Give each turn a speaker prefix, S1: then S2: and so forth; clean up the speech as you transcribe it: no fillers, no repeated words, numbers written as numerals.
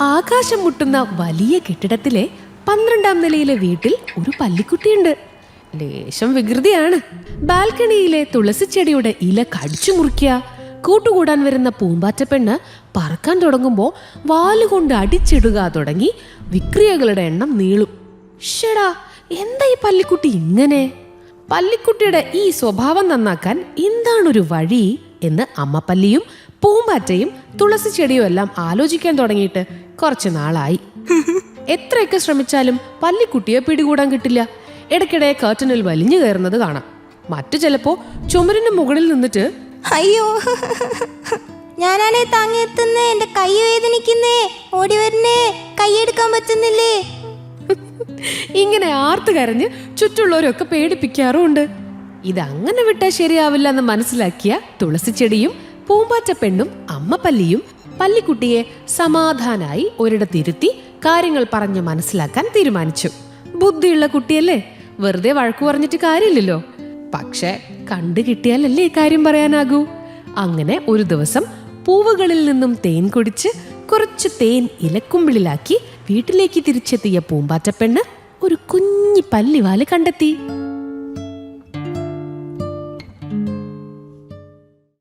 S1: ആകാശം മുട്ടുന്ന വലിയ കെട്ടിടത്തിലെ 12ാം നിലയിലെ വീട്ടിൽ ഒരു പല്ലിക്കുട്ടിയുണ്ട്. ലേശം വികൃതിയാണ്. ബാൽക്കണിയിലെ തുളസിച്ചെടിയുടെ ഇല കടിച്ചു മുറിക്കുക, കൂട്ടുകൂടാൻ വരുന്ന പൂമ്പാറ്റപ്പെണ്ണ് പറക്കാൻ തുടങ്ങുമ്പോൾ വാലുകൊണ്ട് അടിച്ചിടുക തുടങ്ങി വിക്രിയകളുടെ എണ്ണം നീളും. ഷെടാ, എന്താ ഈ പല്ലിക്കുട്ടി ഇങ്ങനെ? പല്ലിക്കുട്ടിയുടെ ഈ സ്വഭാവം നന്നാക്കാൻ എന്താണൊരു വഴി എന്ന് അമ്മപ്പല്ലിയും പൂമ്പാറ്റയും തുളസി ചെടിയും എല്ലാം ആലോചിക്കാൻ തുടങ്ങിയിട്ട് കുറച്ചു നാളായി. എത്രയൊക്കെ ശ്രമിച്ചാലും പല്ലിക്കുട്ടിയെ പിടികൂടാൻ കിട്ടില്ല. ഇടയ്ക്കിടെ കർട്ടനിൽ വലിഞ്ഞു കയറുന്നത് കാണാം. മറ്റു ചിലപ്പോ ചുമരിന് മുകളിൽ നിന്നിട്ട്
S2: അയ്യോ, ഞാനാണേ താങ്ങിയെത്തുന്നേ, എന്റെ കൈ വേദനിക്കുന്നേ, ഓടി വരുന്നേ, കൈയെടുക്കാൻ പറ്റുന്നില്ലേ,
S1: ഇങ്ങനെ ആർത്തു കരഞ്ഞ് ചുറ്റുള്ളവരൊക്കെ പേടിപ്പിക്കാറുമുണ്ട്. ഇതങ്ങനെ വിട്ടാൽ ശരിയാവില്ല എന്ന് മനസ്സിലാക്കിയ തുളസിച്ചെടിയും പൂമ്പാറ്റപ്പെണ്ണും അമ്മപ്പല്ലിയും പല്ലിക്കുട്ടിയെ സമാധാനായി ഒരിടത്തിരുത്തി കാര്യങ്ങൾ പറഞ്ഞ് മനസ്സിലാക്കാൻ തീരുമാനിച്ചു. ബുദ്ധിയുള്ള കുട്ടിയല്ലേ, വെറുതെ വഴക്കു പറഞ്ഞിട്ട് കാര്യമില്ലല്ലോ. പക്ഷെ കണ്ടു കിട്ടിയാലല്ലേ കാര്യം പറയാനാകൂ. അങ്ങനെ ഒരു ദിവസം പൂവുകളിൽ നിന്നും തേൻ കുടിച്ച് കുറച്ച് തേൻ ഇലക്കുമ്പിളിലാക്കി വീട്ടിലേക്ക് തിരിച്ചെത്തിയ പൂമ്പാറ്റപ്പെണ്ണ് ഒരു കുഞ്ഞി പല്ലിവാല് കണ്ടെത്തി.